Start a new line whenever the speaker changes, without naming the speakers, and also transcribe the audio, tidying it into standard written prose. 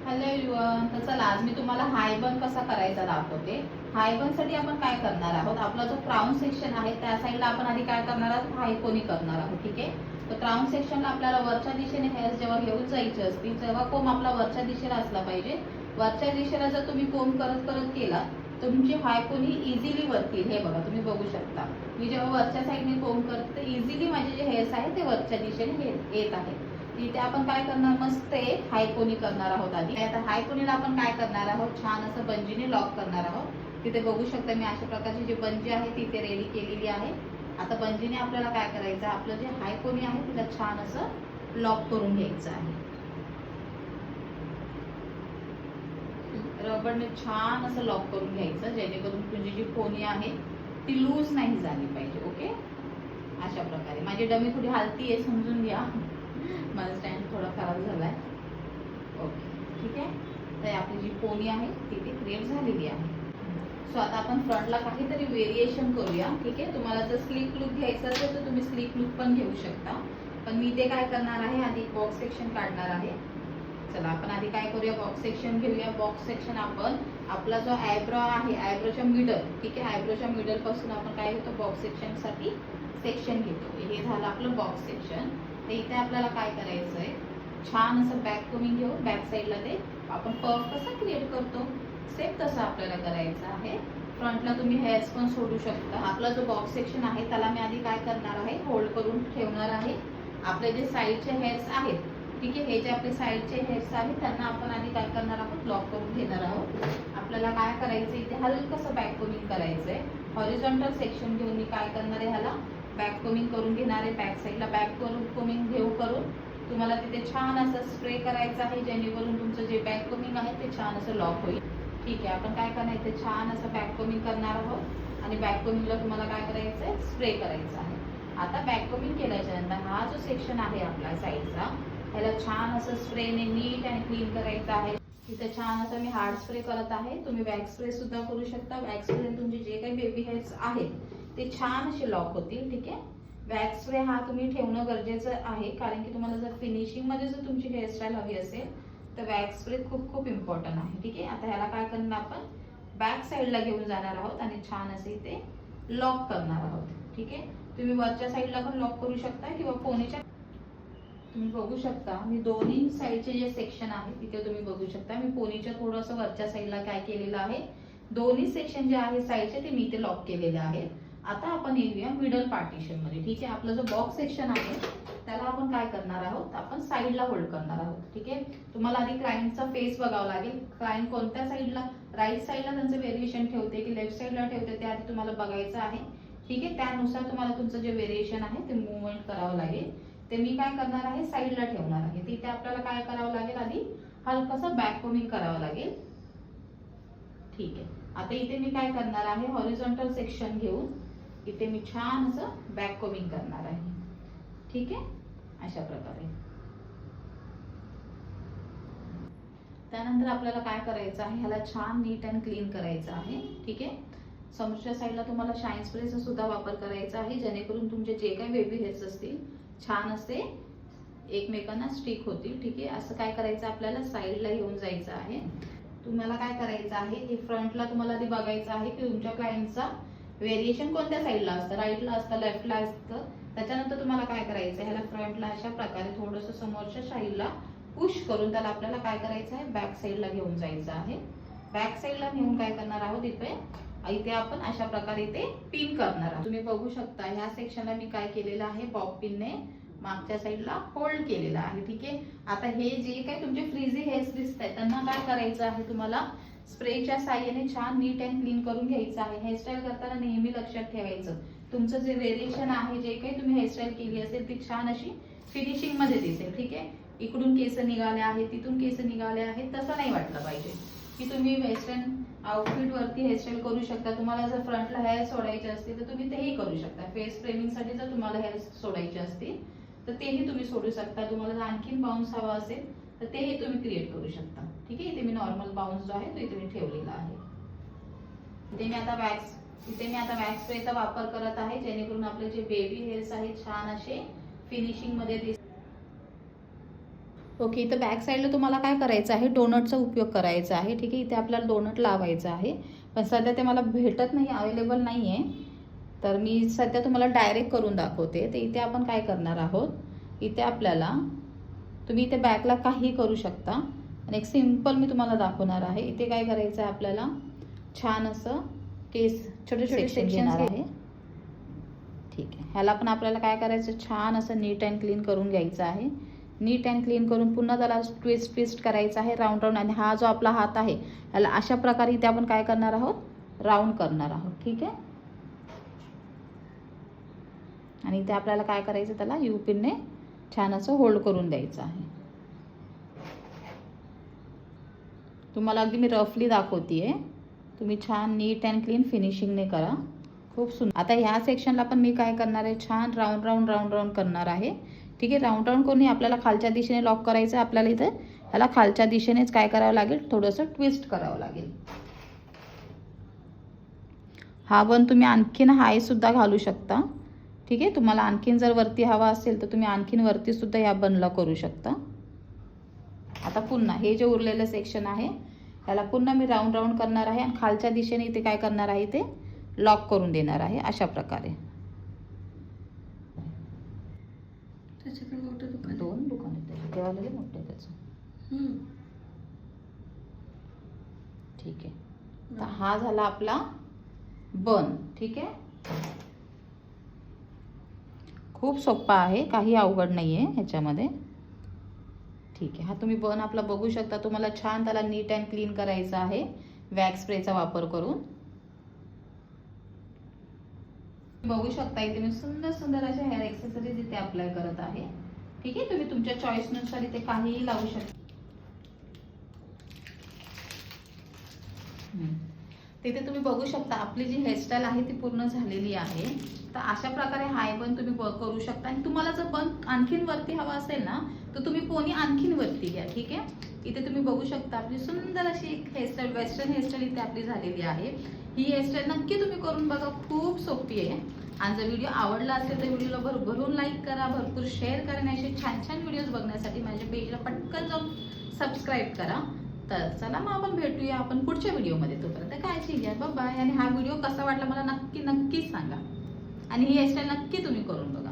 Hello everyone. तर चला आज मी तुम्हाला हाय बन कसा करायचा दाखवते. हाय बन साठी आपण काय करणार आहोत, आपला जो क्राउन सेक्शन आहे त्या साईडला आपण आधी काय करणार आहोत, हाय कोनी करणार आहोत. ठीक आहे. तर क्राउन सेक्शनला आपल्याला वरच्या दिशेने हेअर्स जेव्हा घेऊन जायचे असतील तेव्हा कोंब आपला वरच्या दिशेला असला पाहिजे. वरच्या दिशेला जर तुम्ही कोंब करत करत केला तर तुमची हाय कोनी इझिली वरती, हे बघा तुम्ही बघू शकता, मी जेव्हा वरच्या साईडने कोंब करते इझिली माझे जे हेअर्स आहेत ते वरच्या दिशेने येत आहेत. इथे आपण काय करणार, मस्त एक हाय कोनी करणार आहोत. आधी आता हाय कोनीला आपण काय करणार आहोत, छान असं बंजीने लॉक करणार आहोत. तिथे बघू शकता मी अशा प्रकारची जी बंजी आहे ती इथे रेडी केलेली आहे. आता बंजीने आपल्याला काय करायचं, आपलं जे हाय कोनी आहे तिला छान असं लॉक करून घ्यायचं आहे. रबरने छान असं लॉक करून घ्यायचं, जेणेकरून तुझी जी कोनी आहे ती लूज नाही झाली पाहिजे. ओके, अशा प्रकारे. माझी डमी थोडी हलती आहे, समजून घ्या, माझा स्टँड थोडा खराब झालाय. ओके, ठीक आहे. तर आपली जी कोनी आहे ती क्रिएट झालेली आहे. सो आता आपण फ्रंटला काहीतरी व्हेरिएशन करूया. ठीक आहे. तुम्हाला जर स्लीक लुक घ्यायचं असेल तर तुम्ही स्लीक लुक पण घेऊ शकता, पण मी ते काय करणार आहे, आधी बॉक्स सेक्शन काढणार आहे. चला आपण आधी काय करूया, बॉक्स सेक्शन घेऊया. बॉक्स सेक्शन आपण आपला जो आयब्रो आहे आयब्रोच्या मिडल, ठीक आहे, आयब्रोच्या मिडल पासून आपण काय घेतो, बॉक्स सेक्शन साठी सेक्शन घेतो. हे झालं आपलं बॉक्स सेक्शन. तर इथे आपल्याला काय करायचं आहे, छान असं बॅक कोमिंग घेऊन बॅक साईडला ते आपण पफ कसं क्रिएट करतो सेम तसं आपल्याला करायचं आहे. फ्रंटला तुम्ही हेअर्स पण सोडू शकता. आपला जो बॉक्स सेक्शन आहे त्याला मी आधी काय करणार आहे, होल्ड करून ठेवणार आहे. आपले जे साईडचे हेअर्स आहेत, ठीक आहे, हे जे आपले साईडचे हेअर्स आहेत त्यांना आपण आधी काय करणार आहोत, लॉक करून घेणार आहोत. आपल्याला काय करायचं, इथे हलकसं बॅक कोमिंग करायचं आहे. हॉरिझॉन्टल सेक्शन घेऊन मी काय करणार आहे, ह्याला बॅक कोमिंग करून घेणार आहे. बॅक साईडला बॅक करून कोमिंग करून तुम्हाला तिथे छान असं स्प्रे करायचं आहे, जेणेकरून तुमचं जे बॅक कोमिंग आहे ते छान असं लॉक होईल. ठीक आहे. आपण काय करणार, इथे छान असं बॅक कोमिंग करणार आहोत आणि बॅक कोमिंगला तुम्हाला काय करायचं आहे, स्प्रे करायचं आहे. आता बॅक कोमिंग केल्याच्या नंतर हा जो सेक्शन आहे आपला साईडचा, ह्याला छान असं स्प्रेने नीट आणि क्लीन करायचं आहे. इथे छान असं मी हार्ड स्प्रे करत आहे. तुम्ही बॅक स्प्रे सुद्धा करू शकता. बॅक स्प्रे तुमचे जे काही बेबी हेअर्स आहेत ते छान असे लॉक होतील. ठीक आहे. वॅक्स स्प्रे हा तुम्ही ठेवणं गरजेचं आहे, कारण की तुम्हाला जर फिनिशिंग मध्ये जर तुमची हेअरस्टाईल हवी असेल तर वॅक्स स्प्रे खूप खूप इम्पॉर्टंट आहे. ठीक आहे. आता ह्याला काय करणार, आपण बॅक साईडला घेऊन जाणार आहोत आणि छान असे इथे लॉक करणार आहोत. ठीक आहे. तुम्ही वरच्या साईडला पण लॉक करू शकता किंवा पोनीच्या, तुम्ही बघू शकता मी दोन्ही साईडचे जे सेक्शन आहे तिथे तुम्ही बघू शकता मी पोनीच्या थोडंसं वरच्या साईडला काय केलेलं आहे, दोन्ही सेक्शन जे आहे साईडचे ते मी इथे लॉक केलेले आहे. आता आपण येऊया मिडल पार्टिशन मध्ये. ठीक आहे. आपलं जो बॉक्स सेक्शन आहे त्याला आपण काय करणार आहोत, आपण साईडला होल्ड करणार आहोत. ठीक आहे. तुम्हाला आधी क्लायंटचा फेस बघावं लागेल. क्लायंट कोणत्या साईडला, राईट साईडला त्यांचं व्हेरिएशन ठेवते की लेफ्ट साईडला ठेवते ते आधी तुम्हाला बघायचं आहे. ठीक आहे. त्यानुसार तुम्हाला तुमचं जे व्हेरिएशन आहे ते मुवमेंट करावं लागेल. ते मी काय करणार आहे, साईडला ठेवणार आहे. तिथे आपल्याला काय करावं लागेल, आधी हलकसं बॅक कोमिंग करावं लागेल. ठीक आहे. आता इथे मी काय करणार आहे, हॉरिझॉन्टल सेक्शन घेऊन इथे मी छान असं बॅक कोमिंग करणार आहे. ठीक आहे. अशा प्रकारे. त्यानंतर आपल्याला काय करायचं आहे, ह्याला छान नीट अँड क्लीन करायचं आहे. ठीक आहे. समोरच्या साईडला तुम्हाला शाईन स्प्रेचा सुद्धा वापर करायचा आहे, जेणेकरून तुमचे जे काही बेबी हेअर्स असतील छान असे एकमेकांना स्टिक होतील. ठीक आहे. असं काय करायचं, आपल्याला साईडला घेऊन जायचं आहे. तुम्हाला काय करायचं आहे, हे फ्रंटला तुम्हाला आधी बघायचं आहे की तुमच्या क्लायंटचा व्हेरिएशन कोणत्या साईडला असतं, राईटला असतं, लेफ्टला असतं. त्याच्यानंतर तुम्हाला काय करायचं, ह्याला फ्रंटला अशा प्रकारे थोडंसं समोरच्या साईडला पुश करून त्याला आपल्याला काय करायचं आहे, बॅक साईडला घेऊन जायचं आहे. बॅक साईडला घेऊन काय करणार आहोत, इथे आपण अशा प्रकारे इथे पिन करणार आहोत. तुम्ही बघू शकता ह्या सेक्शनला मी काय केलेलं आहे, बॉब पिनने मागच्या साईडला होल्ड केलेला आहे. ठीक आहे. आता हे जे काही तुमचे फ्रीझी हेअर्स दिसत आहेत त्यांना काय करायचं आहे, तुम्हाला स्प्रेच्या साह्याने छान नीट अँड क्लीन करून घ्यायचं आहे. हेअरस्टाईल करताना नेहमी लक्षात ठेवायचं, तुमचं जे व्हेरिएशन आहे, जे काही तुम्ही हेअरस्टाईल केली असेल ती छान अशी फिनिशिंग मध्ये दिसेल. ठीक आहे. इकडून केस निघाले आहेत, तिथून केस निघाले आहेत, तसं नाही वाटलं पाहिजे. की तुम्ही वेस्टर्न आउटफिट वरती हेअरस्टाईल करू शकता. तुम्हाला जर फ्रंटला हेअर सोडायचे असतील तर तुम्ही तेही करू शकता. फेस फ्रेमिंगसाठी जर तुम्हाला हेअर सोडायचे असतील तर तेही तुम्ही सोडू शकता. तुम्हाला जर आणखीन बाउन्स हवा असेल तर तेही तुम्ही क्रिएट करू शकता. ठीक आहे. इथे मी नॉर्मल बाउन्स जो आहे तो इथे मी ठेवलेला आहे. इथे मी आता वॅक्स स्प्रेचा वापर करत आहे, जेणेकरून आपले जे बेबी हेअर्स आहेत छान असे फिनिशिंग मध्ये दिसतील. ओके, इथं बॅक साईडला तुम्हाला काय करायचं आहे, डोनटचा उपयोग करायचा आहे. ठीक आहे, इथे आपल्याला डोनट लावायचं आहे, पण सध्या ते मला भेटत नाही, अवेलेबल नाही आहे. तर मी सध्या तुम्हाला डायरेक्ट करून दाखवते. तर इथे आपण काय करणार आहोत, इथे आपल्याला तुम्ही इथे बॅकला काही करू शकता आणि एक सिंपल मी तुम्हाला दाखवणार आहे. इथे काय करायचं आहे आपल्याला, छान असं केस छोटे छोटे सेक्शन आहे. ठीक आहे, ह्याला पण आपल्याला काय करायचं, छान असं नीट अँड क्लीन करून घ्यायचं आहे. नीट अँड क्लीन करून पुन्हा त्याला ट्विस्ट करायचं आहे राऊंड राऊंड. आणि हा जो आपला हात आहे याला अशा प्रकारे इथे आपण काय करणार आहोत, राऊंड करणार आहोत. ठीक आहे, आणि इथे आपल्याला काय करायचं, त्याला युपिनने छान असं होल्ड करून द्यायचं आहे. तुम्हाला अगदी मी रफली दाखवतेय, तुम्ही छान नीट अँड क्लीन फिनिशिंगने करा, खूप सुंदर. आता ह्या सेक्शनला पण मी काय करणार आहे, छान राऊंड राऊंड राऊंड राऊंड करणार आहे. ठीक आहे, राऊंड राऊंड करून आपल्याला खालच्या दिशेने लॉक करायचं आहे. आपल्याला इथे ह्याला खालच्या दिशेनेच काय करावं लागेल, थोडंसं ट्विस्ट करावं लागेल. हा बन तुम्ही आणखीन हाय सुद्धा घालू शकता. ठीक आहे, तुम्हाला आणखीन जर वरती हवा असेल तर तुम्ही आणखीन वरती सुद्धा या बनला करू शकता. आता पुन्हा हे जे उरलेलं सेक्शन आहे त्याला पुन्हा मी राऊंड राऊंड करणार आहे आणि खालच्या दिशेने इथे काय करणार आहे, ते लॉक करून देणार आहे अशा प्रकारे. दोन दुकान आहेत त्याचे, मोठे त्याचं. ठीक आहे, तर हा झाला आपला बन. ठीक आहे, खूप सोपा आहे, काही अवघड नाही आहे ह्याच्यामध्ये. ठीक आहे, हा तुम्ही बन आपला बघू शकता. तुम्हाला छान त्याला नीट अँड क्लीन करायचं आहे वॅक्स स्प्रेचा वापर करून. बघू शकता इथे मी सुंदर सुंदर अशा हेअर एक्सेसरीज इथे अप्लाय करत आहे. ठीक आहे, तुम्ही तुमच्या चॉईसनुसार इथे काहीही लावू शकता. तिथे तुम्ही बघू शकता आपली जी हेअरस्टाईल आहे ती पूर्ण झालेली आहे. तर अशा प्रकारे हाय बन तुम्ही करू शकता. आणि तुम्हाला जर बन आणखीन वरती हवा असेल ना तर तुम्ही पोनी आणखीन वरती घ्या. ठीक आहे, इथे तुम्ही बघू शकता आपली सुंदर अशी एक हेअरस्टाईल, वेस्टर्न हेअरस्टाईल इथे आपली झालेली आहे. ही हेअरस्टाईल नक्की तुम्ही करून बघा, खूप सोपी आहे. आणि जर व्हिडिओ आवडला असेल तर व्हिडिओला भरभरून लाईक करा, भरपूर शेअर करा आणि असे छान छान व्हिडिओज बघण्यासाठी माझ्या पेजला पटकन जाऊन सबस्क्राईब करा. तर चला मग आपण भेटूया आपण पुढच्या व्हिडिओमध्ये. तोपर्यंत काळजी घ्या, बाय. आणि हा व्हिडिओ कसा वाटला मला नक्की नक्कीच सांगा आणि ही हेअरस्टाईल नक्की तुम्ही करून बघा.